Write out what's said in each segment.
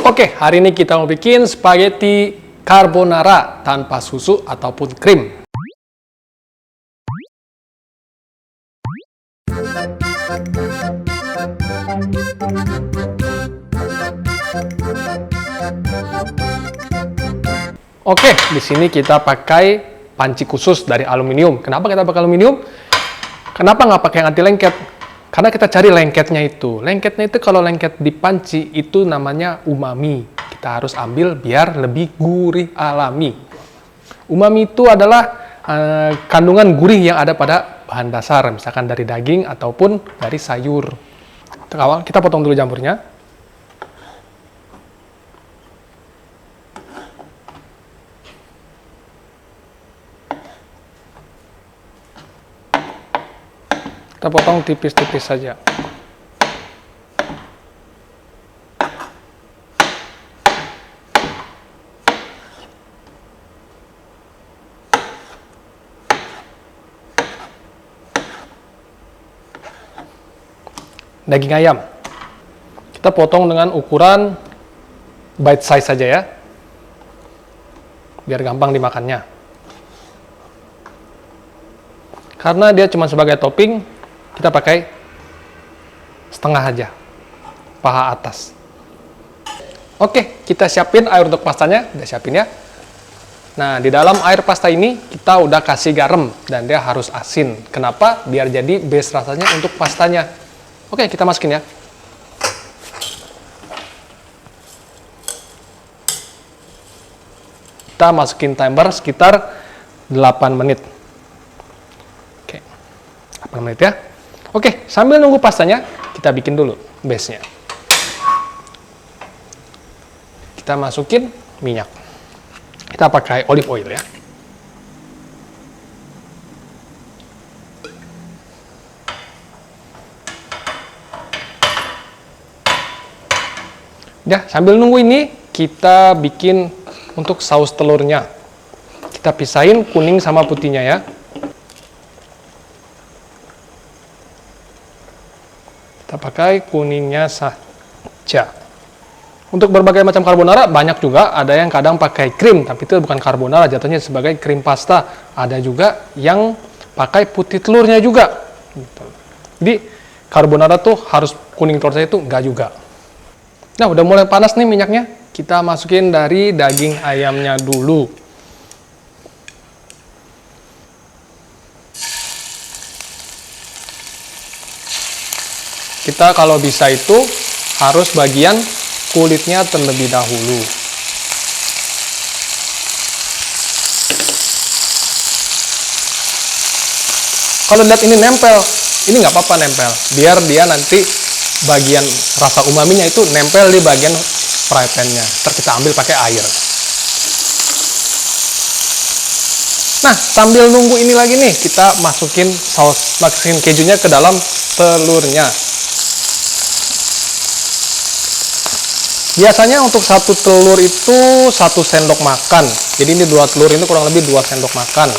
Oke, hari ini kita mau bikin spaghetti carbonara tanpa susu ataupun krim. Oke, di sini kita pakai panci khusus dari aluminium. Kenapa kita pakai aluminium? Kenapa nggak pakai anti lengket? Karena kita cari lengketnya itu. Lengketnya itu kalau lengket di panci itu namanya umami. Kita harus ambil biar lebih gurih alami. Umami itu adalah kandungan gurih yang ada pada bahan dasar, misalkan dari daging ataupun dari sayur. Kita potong dulu jamurnya. Kita potong tipis-tipis saja. Daging ayam. Kita potong dengan ukuran bite size saja ya. Biar gampang dimakannya. Karena dia cuma sebagai topping, kita pakai setengah aja, paha atas. Oke, kita siapin air untuk pastanya, udah siapin ya. Nah, di dalam air pasta ini kita udah kasih garam dan dia harus asin. Kenapa? Biar jadi base rasanya untuk pastanya. Oke, kita masukin ya. Kita masukin timer sekitar 8 menit. Oke, 8 menit ya. Oke, sambil nunggu pastanya, kita bikin dulu base-nya. Kita masukin minyak. Kita pakai olive oil ya. Ya, sambil nunggu ini, kita bikin untuk saus telurnya. Kita pisahin kuning sama putihnya ya. Kita pakai kuningnya saja. Untuk berbagai macam carbonara banyak juga, ada yang kadang pakai krim, tapi itu bukan carbonara, jatuhnya sebagai krim pasta. Ada juga yang pakai putih telurnya juga. Jadi carbonara tuh harus kuning telurnya itu enggak juga. Nah, udah mulai panas nih minyaknya. Kita masukin dari daging ayamnya dulu. Kita kalau bisa itu harus bagian kulitnya terlebih dahulu. Kalau lihat ini nempel, ini nggak apa-apa nempel. Biar dia nanti bagian rasa umaminya itu nempel di bagian fry pan-nya. Ntar kita ambil pakai air. Nah, sambil nunggu ini lagi nih, kita masukin kejunya ke dalam telurnya. Biasanya untuk satu telur itu 1 sendok makan. Jadi ini 2 telur ini kurang lebih 2 sendok makan.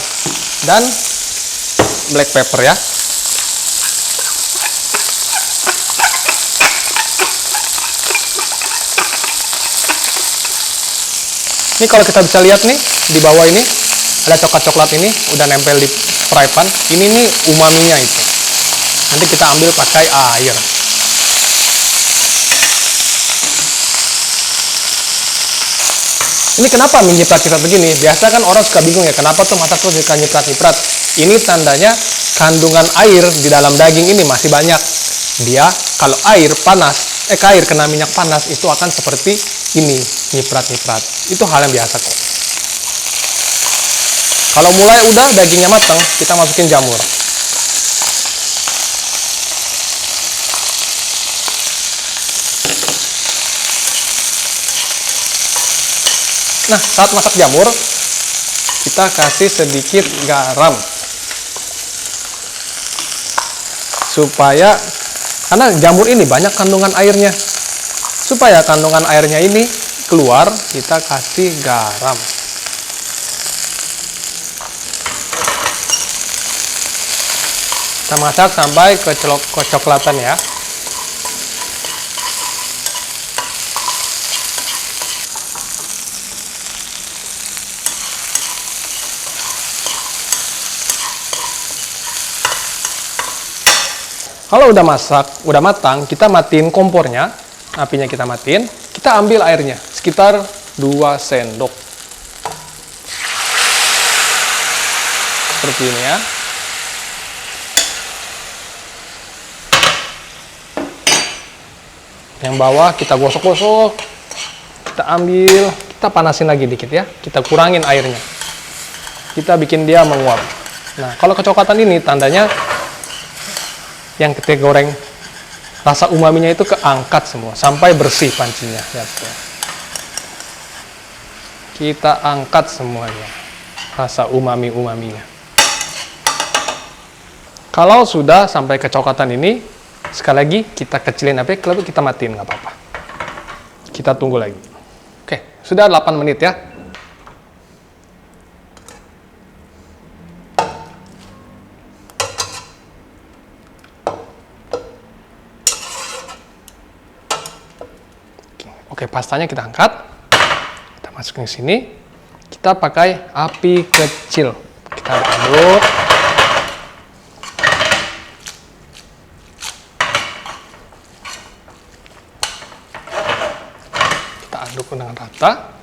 Dan black pepper ya. Ini kalau kita bisa lihat nih, di bawah ini ada coklat-coklat ini udah nempel di fry pan. Ini nih umaminya itu. Nanti kita ambil pakai air. Ini kenapa mie nyiprat-nyiprat begini? Biasa kan orang suka bingung ya, kenapa tuh masak terus suka nyiprat-nyiprat. Ini tandanya kandungan air di dalam daging ini masih banyak. Dia kalau air kena minyak panas itu akan seperti ini, nyiprat-nyiprat. Itu hal yang biasa kok. Kalau mulai udah dagingnya matang, kita masukin jamur. Nah, saat masak jamur, kita kasih sedikit garam. Karena jamur ini banyak kandungan airnya. Supaya kandungan airnya ini keluar, kita kasih garam. Kita masak sampai kecoklatan ya. Kalau udah masak, udah matang, kita matiin kompornya, apinya kita matiin, kita ambil airnya, sekitar 2 sendok. Seperti ini ya. Yang bawah kita gosok-gosok, kita ambil, kita panasin lagi dikit ya, kita kurangin airnya. Kita bikin dia menguap. Nah, kalau kecoklatan ini tandanya yang kita goreng rasa umaminya itu keangkat semua sampai bersih pancinya. Lihat tuh. Kita angkat semuanya rasa umaminya. Kalau sudah sampai kecoklatan ini, sekali lagi kita kecilin api, lalu kita matiin, nggak apa-apa. Kita tunggu lagi. Oke, sudah 8 menit ya. Oke, pastanya kita angkat, kita masukin ke sini, kita pakai api kecil, kita aduk, dengan rata.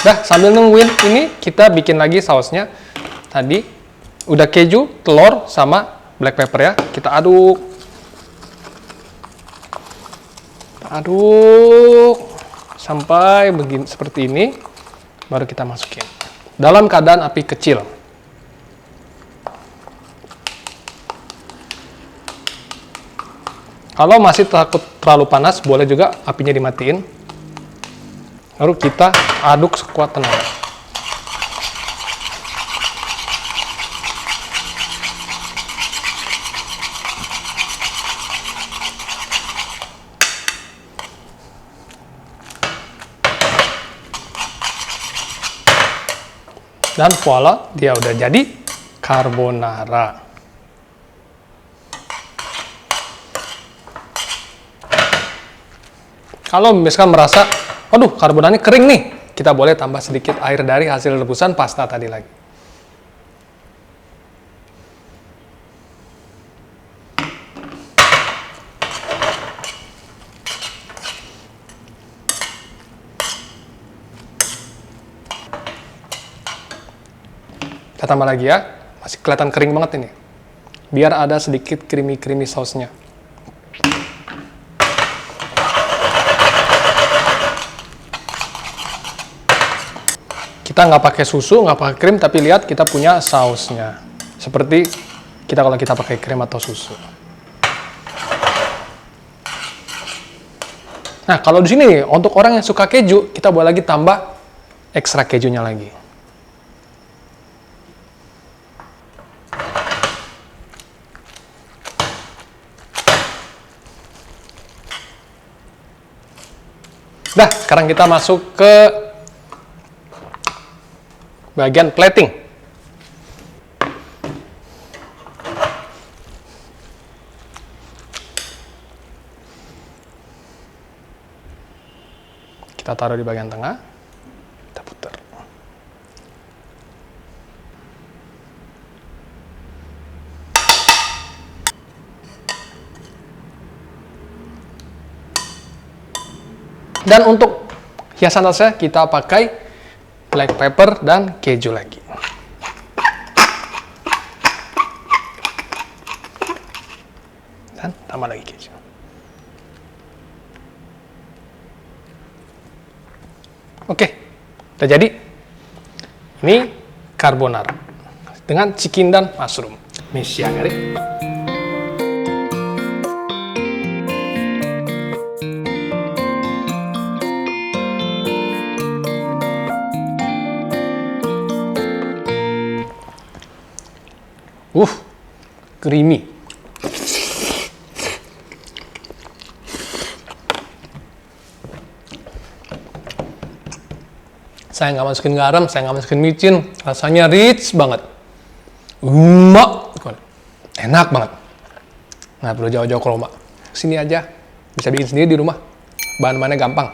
Dah, sambil nungguin ini, kita bikin lagi sausnya. Tadi udah keju, telur, sama black pepper ya, kita aduk. Aduk sampai begini seperti ini, baru kita masukin dalam keadaan api kecil. Kalau masih takut terlalu panas, boleh juga apinya dimatiin, baru kita aduk sekuat tenaga. Dan voila, dia udah jadi carbonara. Kalau misalkan merasa, aduh carbonaranya kering nih, kita boleh tambah sedikit air dari hasil rebusan pasta tadi lagi. Kita tambah lagi ya, masih kelihatan kering banget ini. Biar ada sedikit creamy sausnya. Kita nggak pakai susu, nggak pakai krim, tapi lihat kita punya sausnya. Seperti kita kalau kita pakai krim atau susu. Nah, kalau di sini untuk orang yang suka keju, kita boleh lagi tambah ekstra kejunya lagi. Nah, sekarang kita masuk ke bagian plating. Kita taruh di bagian tengah, kita putar. Dan untuk hiasan atasnya kita pakai black pepper dan keju lagi. Dan tambah lagi keju. Oke, udah jadi. Ini carbonara dengan chicken dan mushroom.召し上がれ. Creamy. Saya nggak masukin garam, saya nggak masukin micin, rasanya rich banget, enak banget. Nggak perlu jauh-jauh ke rumah, sini aja bisa bikin sendiri di rumah, bahan-bahannya gampang.